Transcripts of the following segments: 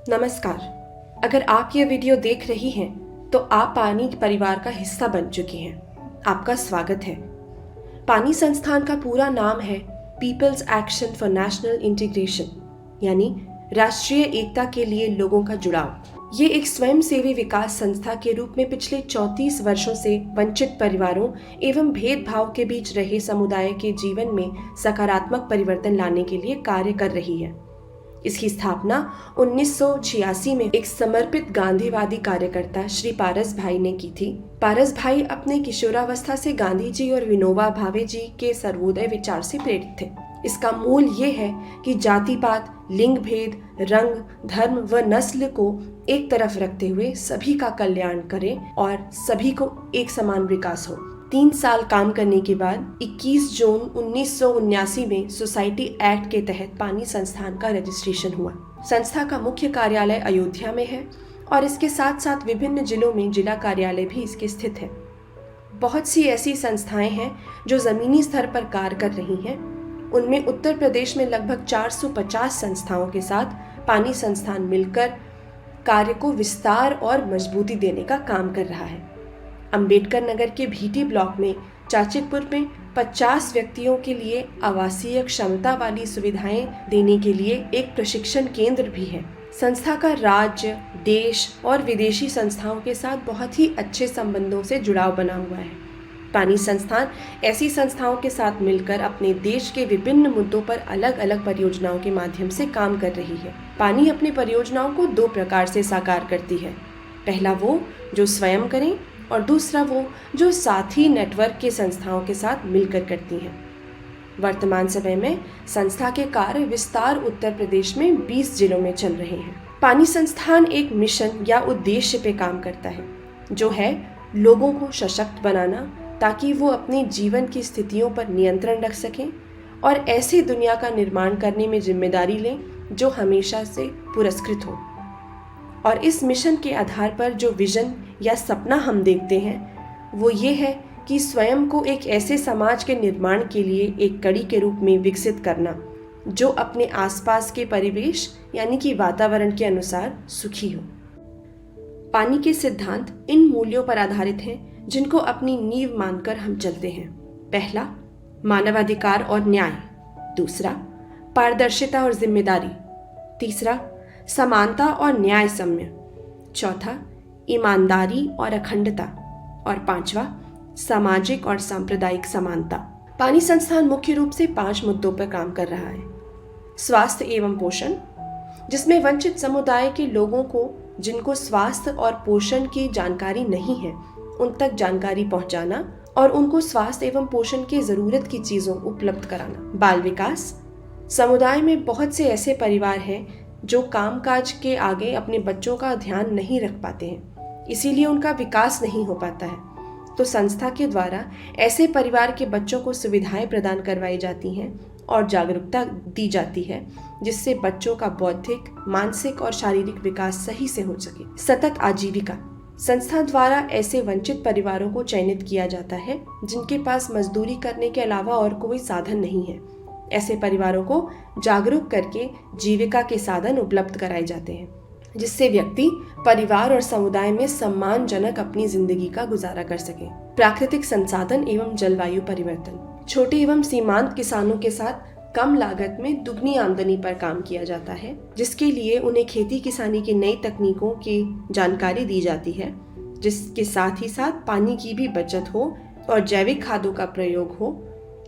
नमस्कार। अगर आप ये वीडियो देख रही हैं तो आप पानी परिवार का हिस्सा बन चुकी हैं। आपका स्वागत है। पानी संस्थान का पूरा नाम है people's action for national integration, यानी राष्ट्रीय एकता के लिए लोगों का जुड़ाव। ये एक स्वयंसेवी विकास संस्था के रूप में पिछले 34 वर्षों से वंचित परिवारों एवं भेदभाव के बीच रहे समुदाय के जीवन में सकारात्मक परिवर्तन लाने के लिए कार्य कर रही है। इसकी स्थापना 1986 में एक समर्पित गांधीवादी कार्यकर्ता श्री पारस भाई ने की थी। पारस भाई अपने किशोरावस्था से गांधी जी और विनोबा भावे जी के सर्वोदय विचार से प्रेरित थे। इसका मूल ये है कि जाति पात, लिंग भेद, रंग, धर्म व नस्ल को एक तरफ रखते हुए सभी का कल्याण करें और सभी को एक समान विकास हो। 3 साल काम करने के बाद 21 जून 1979 में सोसाइटी एक्ट के तहत पानी संस्थान का रजिस्ट्रेशन हुआ। संस्था का मुख्य कार्यालय अयोध्या में है और इसके साथ साथ विभिन्न जिलों में जिला कार्यालय भी इसके स्थित है। बहुत सी ऐसी संस्थाएं हैं जो जमीनी स्तर पर कार्य कर रही हैं। उनमें उत्तर प्रदेश में लगभग 450 संस्थाओं के साथ पानी संस्थान मिलकर कार्य को विस्तार और मजबूती देने का काम कर रहा है। अंबेडकर नगर के भीटी ब्लॉक में चाचिकपुर में 50 व्यक्तियों के लिए आवासीय क्षमता वाली सुविधाएं देने के लिए एक प्रशिक्षण केंद्र भी है। संस्था का राज्य, देश और विदेशी संस्थाओं के साथ बहुत ही अच्छे संबंधों से जुड़ाव बना हुआ है। पानी संस्थान ऐसी संस्थाओं के साथ मिलकर अपने देश के विभिन्न मुद्दों पर अलग अलग परियोजनाओं के माध्यम से काम कर रही है। पानी अपनी परियोजनाओं को 2 प्रकार से साकार करती है। पहला वो जो स्वयं करें और दूसरा वो जो साथी नेटवर्क के संस्थाओं के साथ मिलकर करती हैं। वर्तमान समय में संस्था के कार्य विस्तार उत्तर प्रदेश में 20 जिलों में चल रहे हैं। पानी संस्थान एक मिशन या उद्देश्य पे काम करता है, जो है लोगों को सशक्त बनाना ताकि वो अपने जीवन की स्थितियों पर नियंत्रण रख सकें और ऐसी दुनिया का निर्माण करने में जिम्मेदारी लें जो हमेशा से पुरस्कृत हो। और इस मिशन के आधार पर जो विजन या सपना हम देखते हैं वो ये है कि स्वयं को एक ऐसे समाज के निर्माण के लिए एक कड़ी के रूप में विकसित करना जो अपने आसपास के परिवेश यानी कि वातावरण के अनुसार सुखी हो। पानी के सिद्धांत इन मूल्यों पर आधारित हैं जिनको अपनी नींव मानकर हम चलते हैं। पहला, मानवाधिकार और न्याय। दूसरा, पारदर्शिता और जिम्मेदारी। तीसरा, समानता और न्याय सम्य। चौथा, ईमानदारी और अखंडता। और 5वां, सामाजिक और सांप्रदायिक समानता। पानी संस्थान मुख्य रूप से 5 मुद्दों पर काम कर रहा है। स्वास्थ्य एवं पोषण, जिसमें वंचित समुदाय के लोगों को जिनको स्वास्थ्य और पोषण की जानकारी नहीं है उन तक जानकारी पहुंचाना और उनको स्वास्थ्य एवं पोषण की जरूरत की चीजों उपलब्ध कराना। बाल विकास, समुदाय में बहुत से ऐसे परिवार हैं जो कामकाज के आगे अपने बच्चों का ध्यान नहीं रख पाते हैं, इसीलिए उनका विकास नहीं हो पाता है। तो संस्था के द्वारा ऐसे परिवार के बच्चों को सुविधाएं प्रदान करवाई जाती हैं और जागरूकता दी जाती है जिससे बच्चों का बौद्धिक, मानसिक और शारीरिक विकास सही से हो सके। सतत आजीविका, संस्था द्वारा ऐसे वंचित परिवारों को चयनित किया जाता है जिनके पास मजदूरी करने के अलावा और कोई साधन नहीं है। ऐसे परिवारों को जागरूक करके जीविका के साधन उपलब्ध कराए जाते हैं जिससे व्यक्ति, परिवार और समुदाय में सम्मानजनक अपनी जिंदगी का गुजारा कर सके। प्राकृतिक संसाधन एवं जलवायु परिवर्तन, छोटे एवं सीमांत किसानों के साथ कम लागत में दुगनी आमदनी पर काम किया जाता है, जिसके लिए उन्हें खेती किसानी की नई तकनीकों की जानकारी दी जाती है, जिसके साथ ही साथ पानी की भी बचत हो और जैविक खादों का प्रयोग हो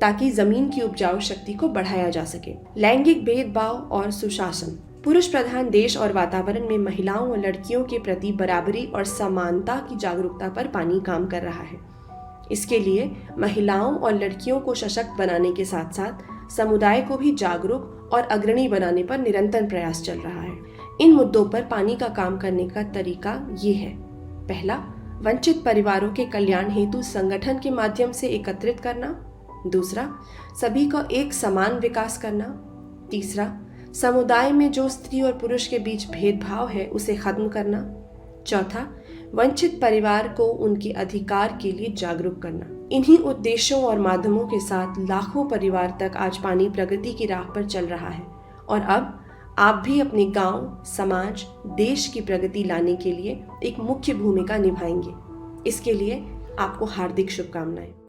ताकि जमीन की उपजाऊ शक्ति को बढ़ाया जा सके। लैंगिक भेदभाव और सुशासन, पुरुष प्रधान देश और वातावरण में महिलाओं और लड़कियों के प्रति बराबरी और समानता की जागरूकता पर पानी काम कर रहा है। इसके लिए महिलाओं और लड़कियों को सशक्त बनाने के साथ साथ समुदाय को भी जागरूक और अग्रणी बनाने पर निरंतर प्रयास चल रहा है। इन मुद्दों पर पानी का काम करने का तरीका ये है। पहला, वंचित परिवारों के कल्याण हेतु संगठन के माध्यम से एकत्रित करना। दूसरा, सभी का एक समान विकास करना। तीसरा, समुदाय में जो स्त्री और पुरुष के बीच भेदभाव है उसे खत्म करना। चौथा, वंचित परिवार को उनके अधिकार के लिए जागरूक करना। इन्हीं उद्देश्यों और माध्यमों के साथ लाखों परिवार तक आज पानी प्रगति की राह पर चल रहा है और अब आप भी अपने गांव, समाज, देश की प्रगति लाने के लिए एक मुख्य भूमिका निभाएंगे। इसके लिए आपको हार्दिक शुभकामनाएं।